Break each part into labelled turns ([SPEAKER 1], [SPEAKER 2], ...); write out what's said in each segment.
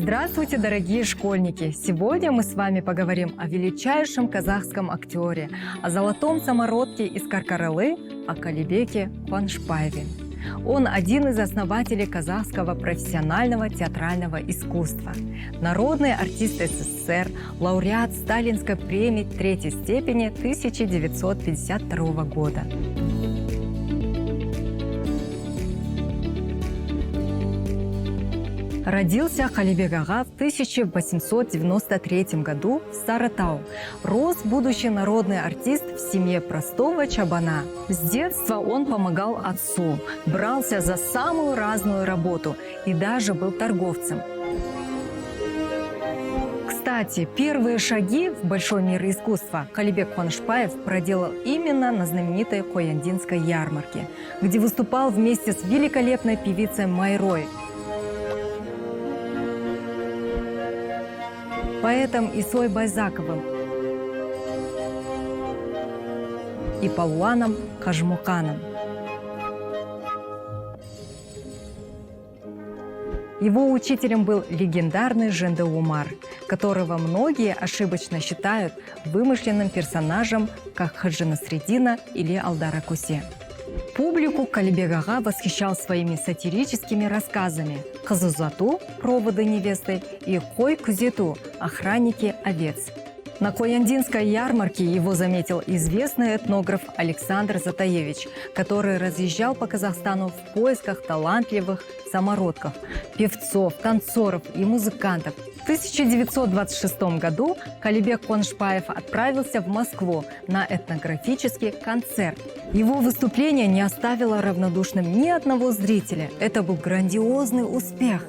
[SPEAKER 1] Здравствуйте, дорогие школьники! Сегодня мы с вами поговорим о величайшем казахском актере, о золотом самородке из Каркаралы, о Калибеке Куанышбаеве. Он один из основателей казахского профессионального театрального искусства, народный артист СССР, лауреат Сталинской премии третьей степени 1952 года. Родился Калибек ага в 1893 году в Саратау. Рос будущий народный артист в семье простого чабана. С детства он помогал отцу, брался за самую разную работу и даже был торговцем. Кстати, первые шаги в большой мир искусства Калибек Куанышбаев проделал именно на знаменитой Кояндинской ярмарке, где выступал вместе с великолепной певицей Майрой, поэтом Исой Байзаковым и палуаном Кажмуканом. Его учителем был легендарный Женде Умар, которого многие ошибочно считают вымышленным персонажем, как Хаджи Насреддина или Алдара Кусе. Публику Калибек ага восхищал своими сатирическими рассказами «Кыз узату» – проводы невесты и «Кой күзету» – охранники овец. На Кояндинской ярмарке его заметил известный этнограф Александр Затаевич, который разъезжал по Казахстану в поисках талантливых самородков, певцов, танцоров и музыкантов. В 1926 году Калибек Куанышбаев отправился в Москву на этнографический концерт. Его выступление не оставило равнодушным ни одного зрителя. Это был грандиозный успех.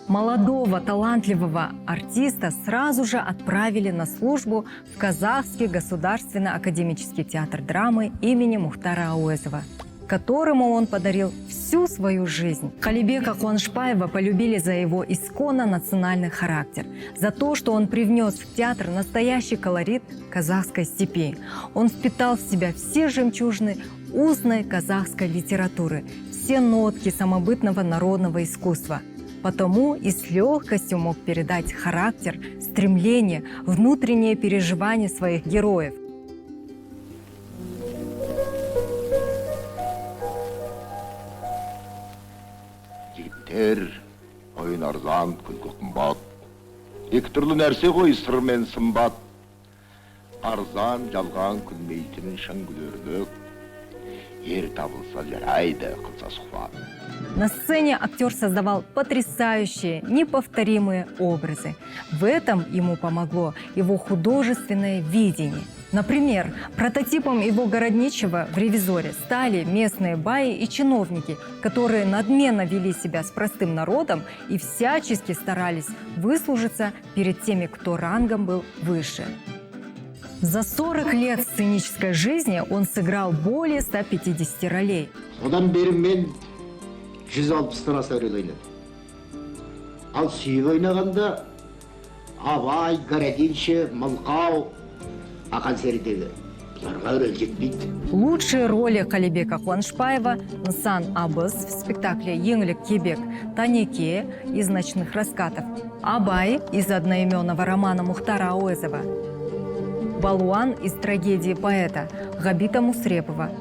[SPEAKER 1] Молодого, талантливого артиста сразу же отправили на службу в Казахский государственный академический театр драмы имени Мухтара Ауэзова, которому он подарил всю свою жизнь. Калибека Куанышбаева полюбили за его исконно национальный характер, за то, что он привнес в театр настоящий колорит казахской степи. Он впитал в себя все жемчужины устной казахской литературы, все нотки самобытного народного искусства. Потому и с легкостью мог передать характер, стремление, внутренние переживания своих героев.
[SPEAKER 2] Жігіттер, ойын арзан, күлкі қымбат. Екі түрлі нәрсе ғой сыр мен сымбат. Арзан, жалған күлмейтін шын күлерлік. Ер табылса жарайды, қылса сұхбат.
[SPEAKER 1] На сцене актер создавал потрясающие, неповторимые образы. В этом ему помогло его художественное видение. Например, прототипом его городничего в «Ревизоре» стали местные баи и чиновники, которые надменно вели себя с простым народом и всячески старались выслужиться перед теми, кто рангом был выше. За 40 лет сценической жизни он сыграл более 150 ролей.
[SPEAKER 3] 160-тан аса рөл ойнады. Ал сүйіп ойнағанда Абай, Городинше, Мылқау, Ақан серідегі бұларға рөл жетпейді.
[SPEAKER 1] Лучшие роли Калибека Куанышбаева – Нсан Абыз в спектакле «Еңлік Кебек», Танеке из «Ночных раскатов», Абай из одноименного романа Мухтара Ауэзова, Балуан из трагедии поэта Габита Мусрепова,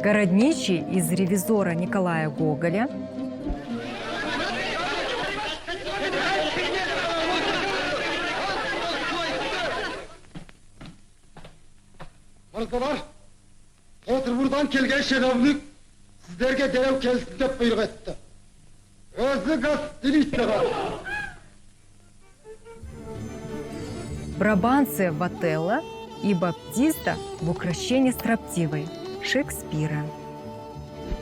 [SPEAKER 1] Городничий из «Ревизора» Николая Гоголя,
[SPEAKER 4] Мырзалар, Петербургдан келген шенеунік сіздерге дереу келсін деп бұйрық етті. Өзі гостиницаға.
[SPEAKER 1] Брабанцы в «Отелло» и Баптиста в «Укрощении строптивой» Шекспира.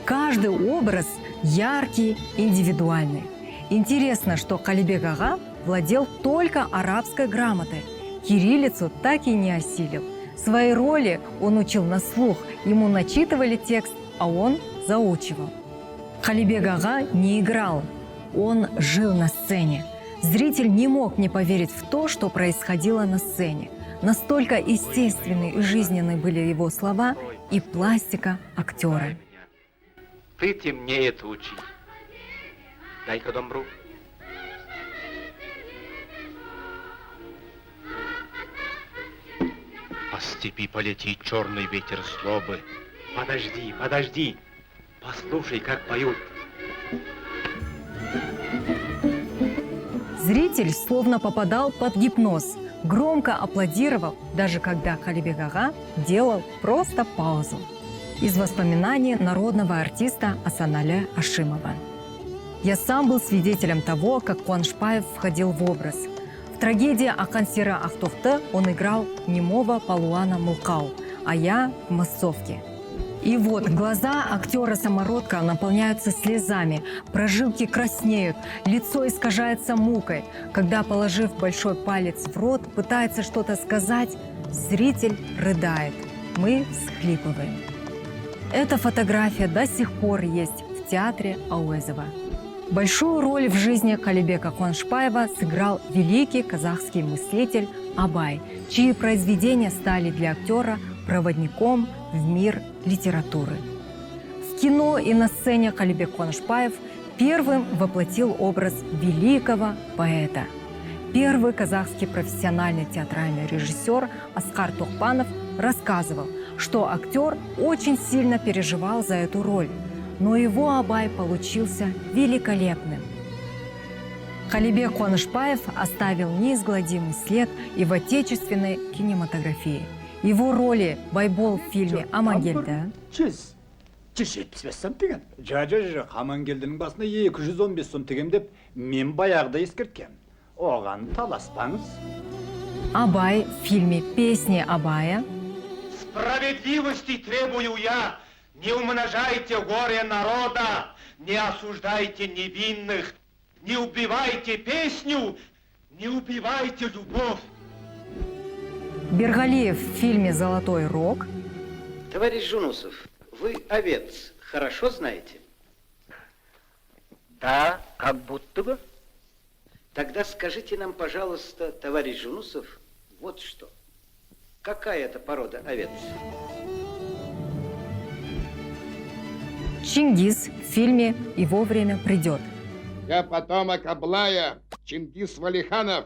[SPEAKER 1] Каждый образ яркий, индивидуальный. Интересно, что Калибек ага владел только арабской грамотой. Кириллицу так и не осилил. Свои роли он учил на слух, ему начитывали текст, а он заучивал. Калибек ага не играл, он жил на сцене. Зритель не мог не поверить в то, что происходило на сцене. Настолько естественны и жизненны были его слова и пластика актера.
[SPEAKER 5] Ты темнее тучи. Дай-ка домбру. По степи полетит черный ветер злобы. Подожди, подожди. Послушай, как поют.
[SPEAKER 1] Зритель словно попадал под гипноз, громко аплодировал, даже когда Калибек ага делал просто паузу. Из воспоминаний народного артиста Асаналя Ашимова. Я сам был свидетелем того, как Куанышбаев входил в образ. В трагедии Акансира Ахтохты он играл немого палуана Мылкау, а я в массовке. И вот глаза актера-самородка наполняются слезами, прожилки краснеют, лицо искажается мукой. Когда, положив большой палец в рот, пытается что-то сказать, зритель рыдает. Мы всхлипываем. Эта фотография до сих пор есть в театре Ауэзова. Большую роль в жизни Калибека Куанышбаева сыграл великий казахский мыслитель Абай, чьи произведения стали для актера проводником в мир литературы. В кино и на сцене Калибек Куанышбаев первым воплотил образ великого поэта. Первый казахский профессиональный театральный режиссер Аскар Тохпанов рассказывал, что актер очень сильно переживал за эту роль, но его Абай получился великолепным. Калибек Куанышбаев оставил неизгладимый след и в отечественной кинематографии. Его роли Байбол в фильме «Амангелді»,
[SPEAKER 6] 175 сом деген. Жа, Амангелдінің басына 215 сом тегем деп мен баяғыда ескерткем. Оған таласпаңыз.
[SPEAKER 1] Абай в фильме «Песни Абая»,
[SPEAKER 5] Справедливости требую я. Не умножайте горе народа, не осуждайте невинных, не убивайте песню, не убивайте любовь.
[SPEAKER 1] Бергалиев в фильме «Золотой рог»,
[SPEAKER 7] Товарищ Жунусов, вы овец хорошо знаете?
[SPEAKER 5] Да, как будто бы.
[SPEAKER 7] Тогда скажите нам, пожалуйста, товарищ Жунусов, вот что. Какая это порода овец?
[SPEAKER 1] Чингис в фильме «Его время придет».
[SPEAKER 2] Я потомок Аблая, Чингис Валиханов.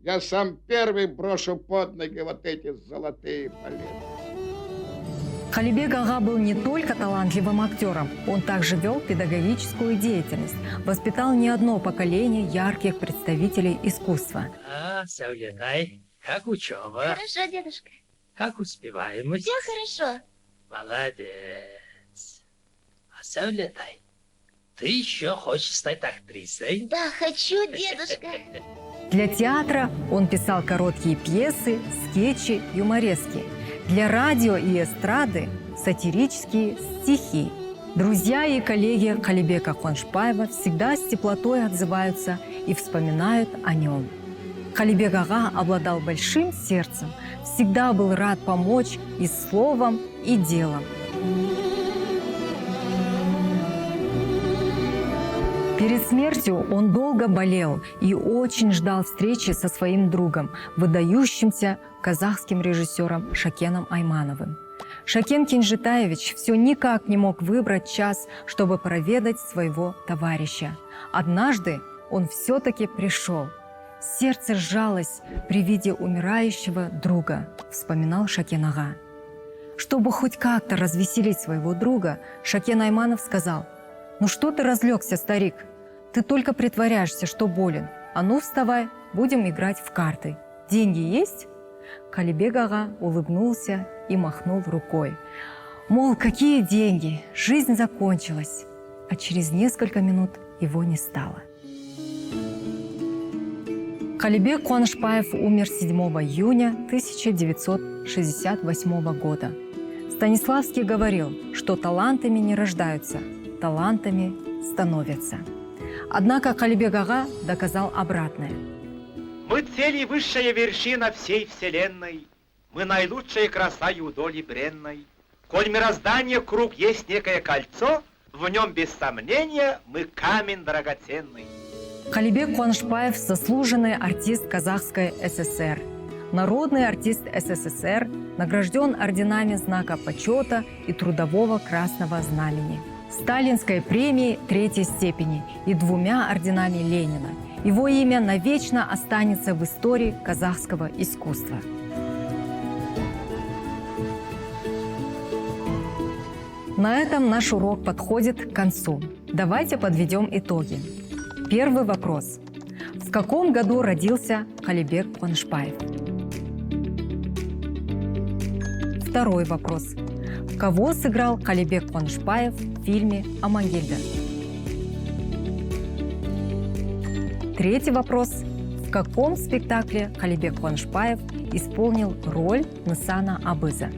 [SPEAKER 2] Я сам первый брошу под ноги вот эти золотые палеты.
[SPEAKER 1] Калибек ага был не только талантливым актером, он также вел педагогическую деятельность, воспитал не одно поколение ярких представителей искусства.
[SPEAKER 8] Саулятай, как учеба?
[SPEAKER 9] Хорошо, дедушка.
[SPEAKER 8] Как успеваемость?
[SPEAKER 9] Все хорошо.
[SPEAKER 8] Молодец. А Саулятай, ты еще хочешь стать актрисой?
[SPEAKER 9] Да, хочу, дедушка.
[SPEAKER 1] Для театра он писал короткие пьесы, скетчи, юморески. Для радио и эстрады – сатирические стихи. Друзья и коллеги Калибека Куанышбаева всегда с теплотой отзываются и вспоминают о нем. Калибек ага обладал большим сердцем, всегда был рад помочь и словом, и делом. Перед смертью он долго болел и очень ждал встречи со своим другом, выдающимся казахским режиссером Шакеном Аймановым. Шакен Кенжетаевич все никак не мог выбрать час, чтобы проведать своего товарища. Однажды он все-таки пришел. Сердце сжалось при виде умирающего друга, вспоминал Шакен ага. Чтобы хоть как-то развеселить своего друга, Шакен Айманов сказал: «Ну что ты разлегся, старик? Ты только притворяешься, что болен. А ну вставай, будем играть в карты. Деньги есть?» Калибек ага улыбнулся и махнул рукой. Мол, какие деньги? Жизнь закончилась. А через несколько минут его не стало. Калибек Куанышбаев умер 7 июня 1968 года. Станиславский говорил, что талантами не рождаются, талантами становятся. Однако Калибек ага доказал обратное.
[SPEAKER 5] Мы цель и высшая вершина всей вселенной. Мы наилучшая краса и удоли бренной. Коль мироздание круг есть некое кольцо, в нем без сомнения мы камень драгоценный.
[SPEAKER 1] Халибек Куанышбаев – заслуженный артист Казахской ССР, народный артист СССР, награжден орденами Знака почета и Трудового Красного Знамени, Сталинской премией 3-й степени и 2 орденами Ленина. Его имя навечно останется в истории казахского искусства. На этом наш урок подходит к концу. Давайте подведем итоги. Первый вопрос. В каком году родился Халибек Куанышбаев? Второй вопрос. Кого сыграл Халибек Куанышбаев в фильме «Амангельда»? Третий вопрос. В каком спектакле Халибек Куанышбаев исполнил роль Нысана Абыза?